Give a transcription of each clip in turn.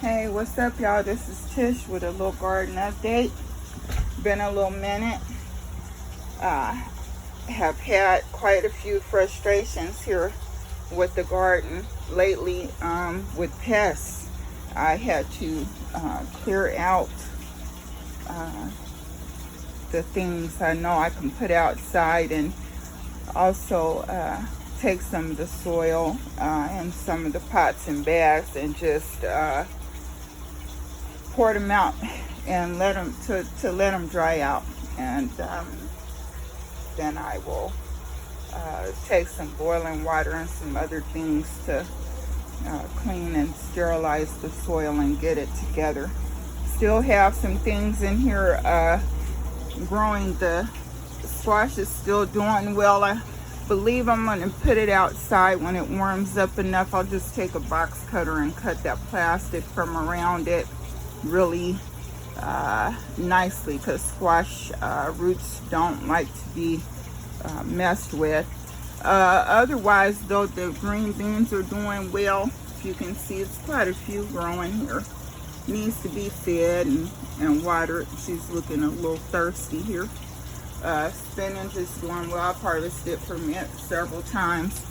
Hey, what's up, y'all? This is Tish with a little garden update. Been a little minute. Have had quite a few frustrations here with the garden lately with pests. I had to clear out the things I know I can put outside, and also take some of the soil and some of the pots and bags and just pour them out and let them let them dry out, and then I will take some boiling water and some other things to clean and sterilize the soil and get it together. Still have some things in here growing. The squash is still doing well. I believe I'm going to put it outside when it warms up enough. I'll just take a box cutter and cut that plastic from around it really nicely, because squash roots don't like to be messed with. Otherwise though, the green beans are doing well. If you can see, it's quite a few growing here. Needs to be fed and watered. She's looking a little thirsty here. Spinach is doing well. I've harvested from it several times.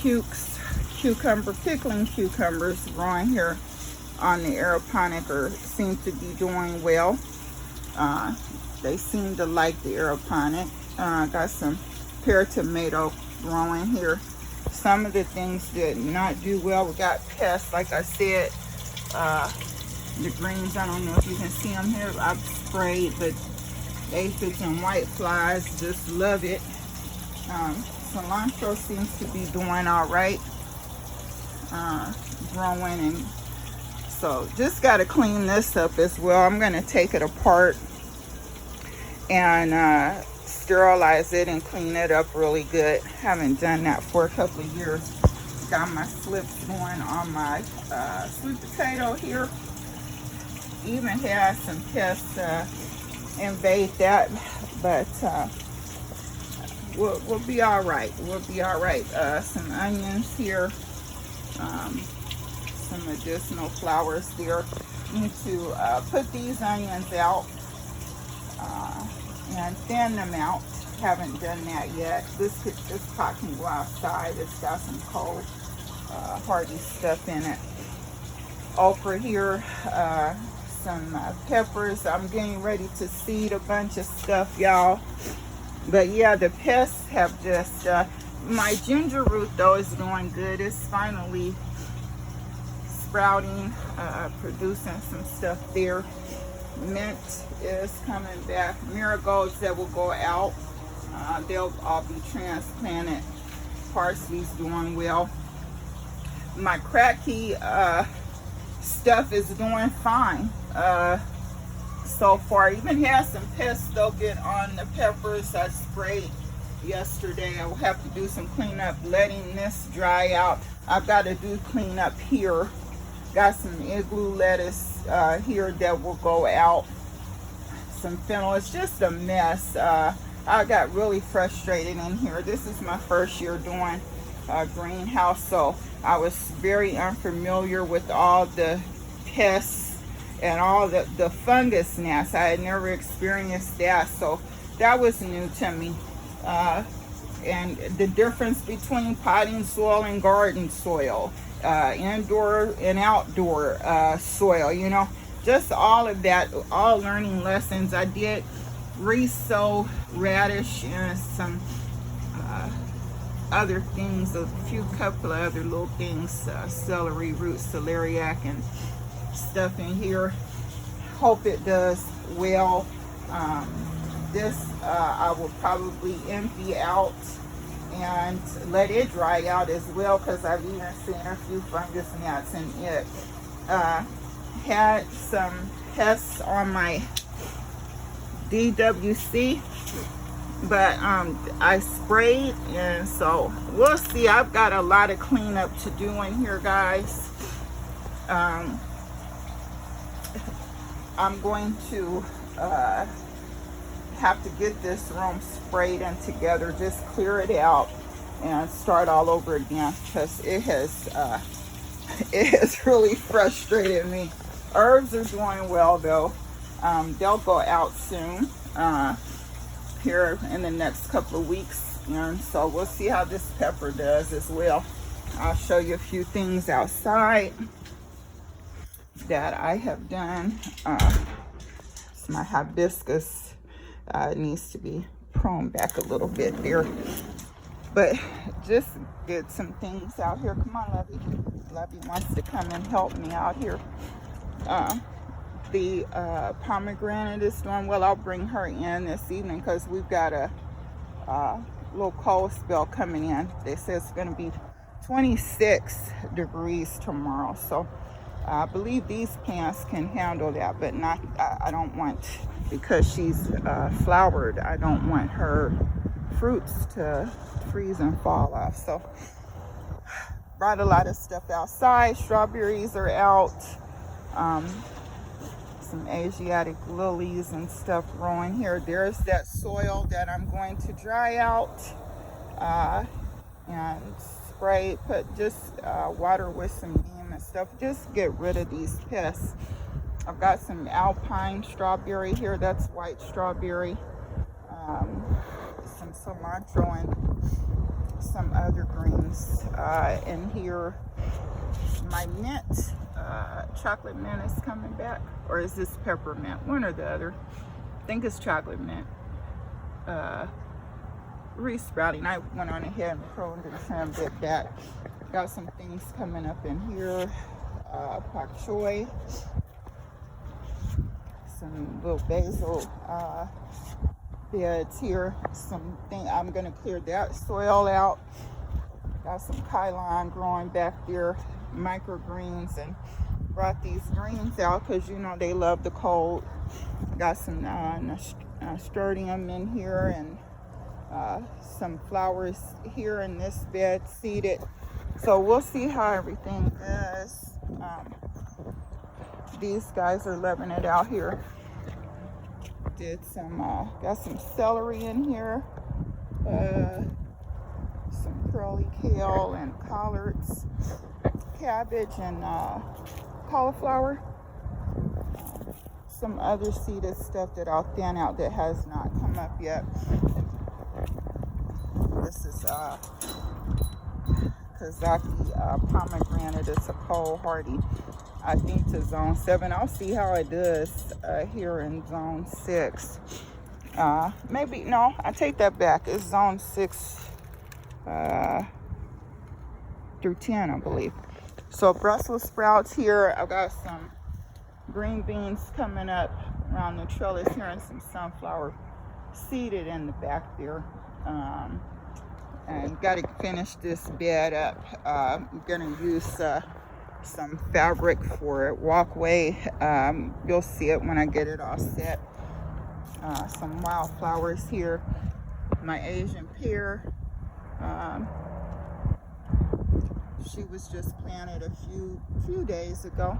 Pickling cucumbers growing here on the aeroponic seem to be doing well. They seem to like the aeroponic. Got some pear tomato growing here. Some of the things did not do well. We got pests, like I said. The greens, I don't know if you can see them here. I've sprayed, but aphids and white flies just love it. Cilantro seems to be doing all right, growing, and so just got to clean this up as well. I'm going to take it apart and sterilize it and clean it up really good. Haven't done that for a couple of years. Got my slips going on my sweet potato here. Even had some pests invade that, but we'll be all right. We'll be all right. Some onions here. Some additional flowers there. Need to put these onions out and thin them out. Haven't done that yet. This pot can go outside. It's got some cold hardy stuff in it. Okra here. Some peppers. I'm getting ready to seed a bunch of stuff, y'all. But yeah, the pests have just my ginger root though is doing good. It's finally sprouting, producing some stuff there. Mint is coming back. Marigolds that will go out, they'll all be transplanted. Parsley's doing well. My cracky stuff is doing fine so far. Even had some pests though get on the peppers I sprayed yesterday. I will have to do some cleanup, letting this dry out. I've got to do cleanup here. Got some igloo lettuce here that will go out. Some fennel. It's just a mess. I got really frustrated in here. This is my first year doing greenhouse, so I was very unfamiliar with all the pests and all the fungus gnats. I had never experienced that, so that was new to me. And the difference between potting soil and garden soil, indoor and outdoor soil, you know, just all of that, all learning lessons. I did re-sow radish and some other things, a couple of other little things, celery root, celeriac and stuff in here. Hope it does well. This I will probably empty out and let it dry out as well, because I've even seen a few fungus gnats in it. Had some pests on my DWC, but I sprayed, and so we'll see. I've got a lot of cleanup to do in here, guys. I'm going to have to get this room sprayed and together, just clear it out and start all over again, because it has it has really frustrated me. Herbs are doing well though. They'll go out soon, here in the next couple of weeks, and so we'll see how this pepper does as well. I'll show you a few things outside that I have done. It's my hibiscus. It needs to be pruned back a little bit there, but just get some things out here. Come on, Lovey. Lovey wants to come and help me out here. The pomegranate is doing well. I'll bring her in this evening because we've got a little cold spell coming in. They say it's going to be 26 degrees tomorrow, so I believe these plants can handle that, but not, I don't want, because she's flowered, I don't want her fruits to freeze and fall off. So brought a lot of stuff outside. Strawberries are out. Some Asiatic lilies and stuff growing here. There's that soil that I'm going to dry out and spray, just water with some neem and stuff. Just get rid of these pests. I've got some alpine strawberry here. That's white strawberry. Some cilantro and some other greens in here. My mint, chocolate mint is coming back, or is this peppermint? One or the other. I think it's chocolate mint. Resprouting. I went on ahead and pruned and trimmed it back. Got some things coming up in here. Pak choy. Some little basil beds here. Something I'm gonna clear that soil out. Got some kailan growing back there. Microgreens, and brought these greens out because you know they love the cold. Got some nasturtium in here, and some flowers here in this bed seeded. So we'll see how everything does. These guys are loving it out here. Did some got some celery in here, some curly kale and collards, cabbage and cauliflower, some other seeded stuff that I'll thin out that has not come up yet. This is Kazaki pomegranate. It's a cold hardy, I think, to zone 7. I'll see how it does here in zone 6. Maybe, no, I take that back. It's zone 6 through 10, I believe. So Brussels sprouts here. I've got some green beans coming up around the trellis here, and some sunflower seeded in the back there. And got to finish this bed up. I'm gonna use some fabric for a walkway. You'll see it when I get it all set. Some wildflowers here. My Asian pear. She was just planted a few days ago.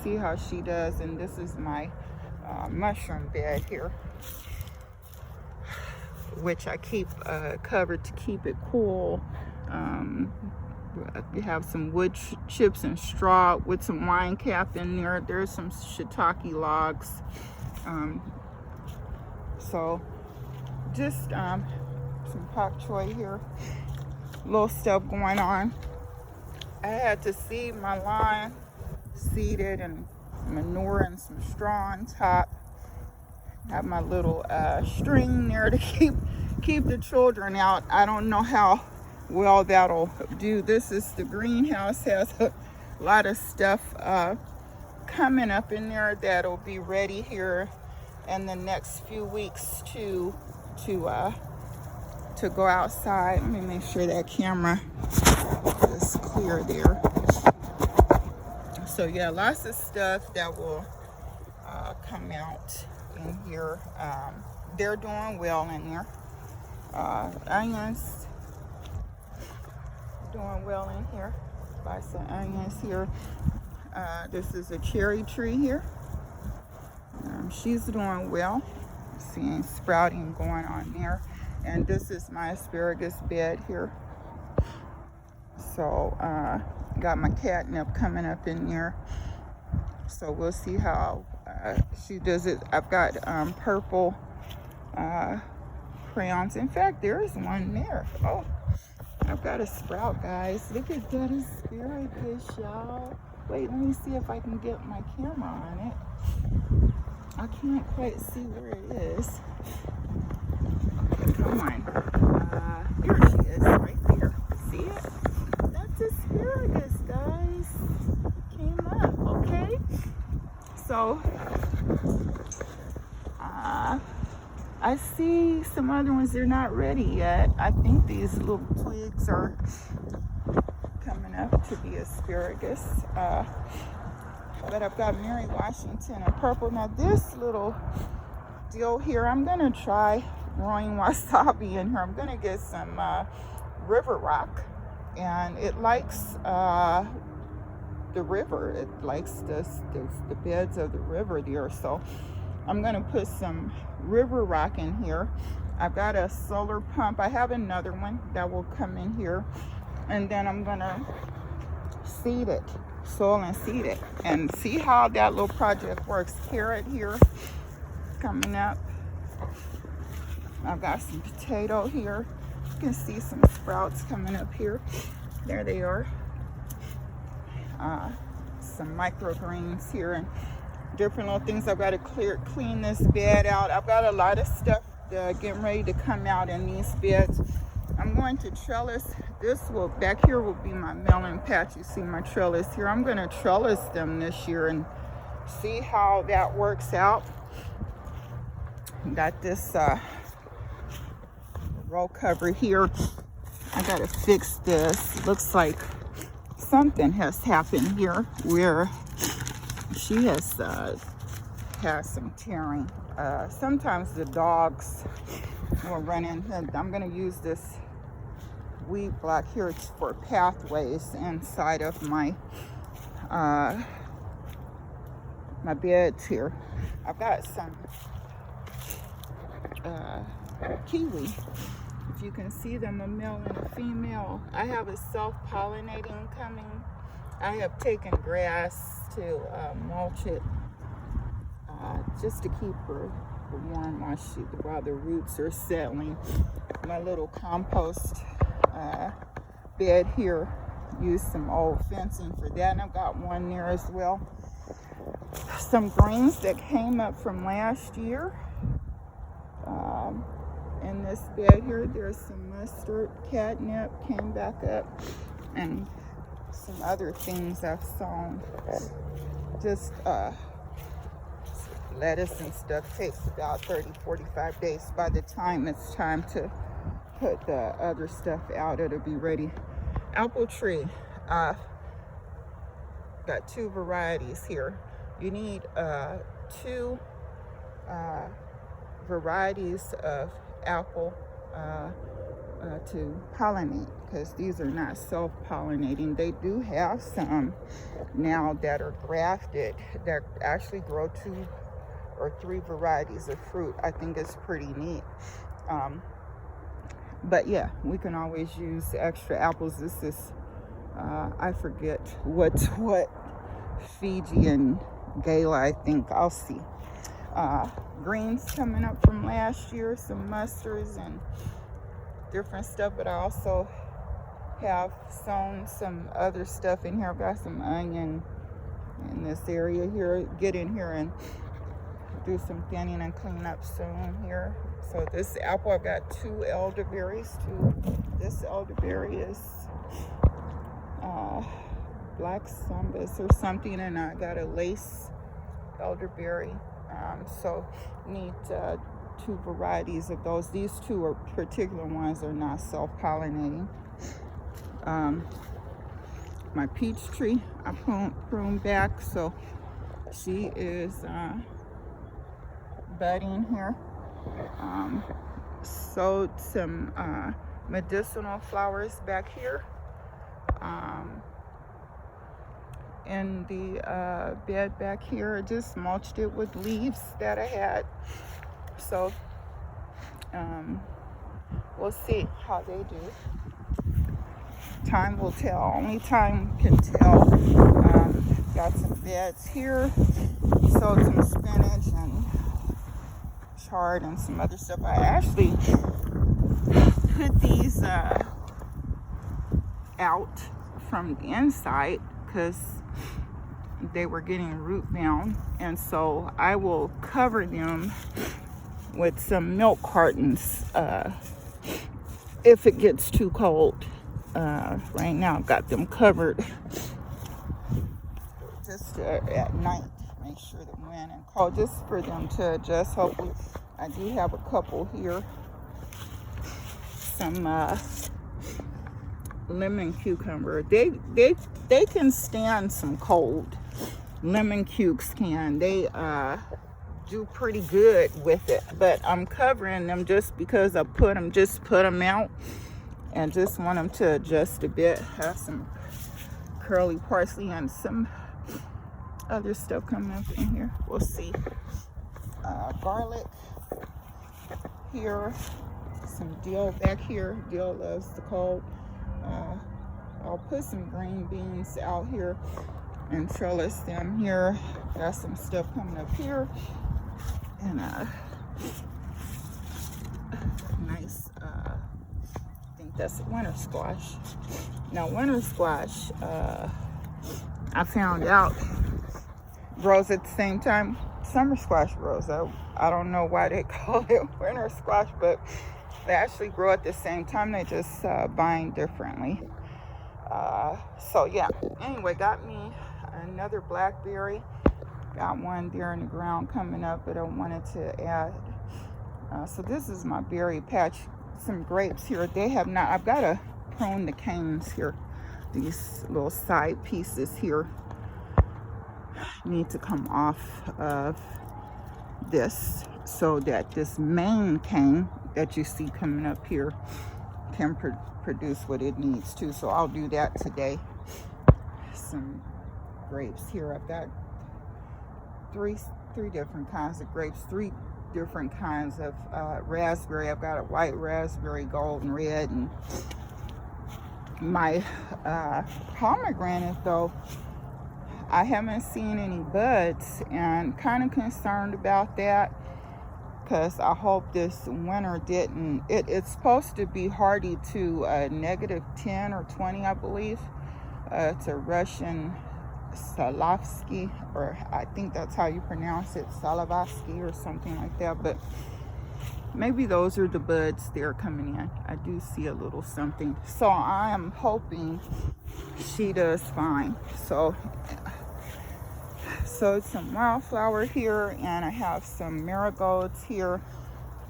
See how she does. And this is my mushroom bed here, which I keep covered to keep it cool. We have some wood chips and straw with some wine cap in there. There's some shiitake logs. So just some pak choy here. Little stuff going on. I had to seed my lawn, seeded, and manure and some straw on top. Have my little string there to keep the children out. I don't know how well that'll do. This is the greenhouse. Has a lot of stuff coming up in there that'll be ready here in the next few weeks to go outside. Let me make sure that camera is clear there. So yeah, lots of stuff that will come out in here. They're doing well in there. Onions doing well in here. Buy some onions here. This is a cherry tree here. She's doing well. Seeing sprouting going on there. And this is my asparagus bed here. So Got my catnip coming up in there. So we'll see how she does it. I've got purple crayons. In fact, there's one there. Oh, I've got a sprout, guys. Look at that asparagus, y'all. Wait, let me see if I can get my camera on it. I can't quite see where it is. Come on. Here she is, right there. See it? That's asparagus, guys. Came up, okay? So, I see some other ones, they're not ready yet. I think these little twigs are coming up to be asparagus. But I've got Mary Washington and purple. Now this little deal here, I'm gonna try growing wasabi in here. I'm gonna get some river rock, and it likes the river. It likes the beds of the river there. So I'm gonna put some river rock in here. I've got a solar pump. I have another one that will come in here, and then I'm gonna seed it, soil and seed it, and see how that little project works. Carrot here coming up. I've got some potato here. You can see some sprouts coming up here. There they are. Some microgreens here and different little things. I've got to clean this bed out. I've got a lot of stuff getting ready to come out in these beds. I'm going to trellis. Back here will be my melon patch. You see my trellis here. I'm going to trellis them this year and see how that works out. Got this roll cover here. I got to fix this. Looks like something has happened here where she has had some tearing. Sometimes the dogs will run in. I'm going to use this weed block here for pathways inside of my my beds here. I've got some kiwi. If you can see them, a male and a female. I have a self-pollinating coming. I have taken grass to mulch it just to keep her warm while the roots are settling. My little compost bed here, used some old fencing for that, and I've got one there as well. Some greens that came up from last year. In this bed here, there's some mustard, catnip came back up, and some other things I've sown. Just lettuce and stuff takes about 30-45 days. By the time it's time to put the other stuff out, it'll be ready. Apple tree, got two varieties here. You need two varieties of apple to pollinate, because these are not self-pollinating. They do have some now that are grafted that actually grow 2 or 3 varieties of fruit. I think it's pretty neat. But yeah, we can always use extra apples. This is I forget what Fijian Gala, I think. I'll see. Greens coming up from last year, some mustards and different stuff, but I also have sown some other stuff in here. I've got some onion in this area here. Get in here and do some thinning and clean up soon here. So this apple, I've got 2 elderberries too. This elderberry is black sumbus or something, and I got a lace elderberry. So need 2 varieties of those. These 2 are particular ones are not self-pollinating. My peach tree I pruned back, so she is budding here. Sowed some medicinal flowers back here in the bed back here. I just mulched it with leaves that I had. So we'll see how they do. time will tell. Only time can tell. Got some beds here. Sowed some spinach and chard and some other stuff. I actually put these out from the inside because they were getting root bound, and so I will cover them with some milk cartons if it gets too cold. Right now I've got them covered just at night, make sure the wind and cold, just for them to adjust. Hopefully, I do have a couple here. Some lemon cucumber. They can stand some cold. Lemon cukes can. They do pretty good with it. But I'm covering them just because I put them out and just want them to adjust a bit. Have some curly parsley and some other stuff coming up in here. We'll see. Garlic here. Some dill back here. Dill loves the cold. I'll put some green beans out here and trellis them here. Got some stuff coming up here. And nice, I think that's a winter squash. Now, winter squash, I found out grows at the same time summer squash grows. I don't know why they call it winter squash, but they actually grow at the same time. They just bind differently. So yeah, anyway, got me another blackberry. Got one there in the ground coming up, but I wanted to add. So this is my berry patch. Some grapes here. They have not, I've got to prune the canes here. These little side pieces here need to come off of this so that this main cane that you see coming up here can produce what it needs to. So I'll do that today. Some grapes here. I've got three different kinds of grapes, 3 different kinds of raspberry. I've got a white raspberry, golden red, and my pomegranate, though, I haven't seen any buds, and kind of concerned about that because I hope this winter didn't. It's supposed to be hardy to -10 or 20, I believe. It's a Russian Salavsky, or I think that's how you pronounce it, Salavsky or something like that. But maybe those are the buds they're coming in. I do see a little something. So I am hoping she does fine. So some wildflower here, and I have some marigolds here.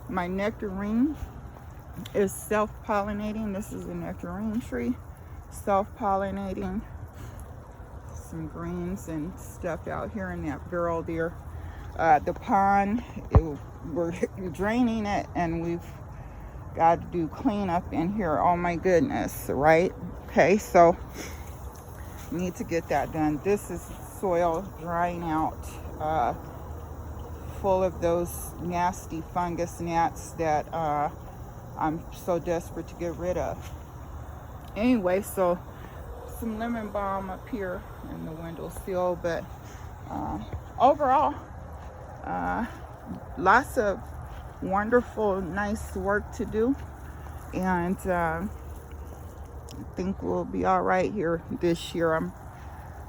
My nectarine is self-pollinating. This is a nectarine tree, self-pollinating. Some greens and stuff out here in that barrel there. The pond, we're draining it, and we've got to do cleanup in here. Oh my goodness, right? Okay, so need to get that done. This is soil drying out, full of those nasty fungus gnats that I'm so desperate to get rid of. Anyway, so some lemon balm up here in the windowsill, but overall, lots of wonderful, nice work to do, and I think we'll be all right here this year. I'm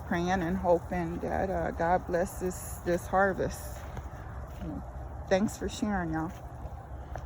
praying and hoping that God bless this harvest. Thanks for sharing, y'all.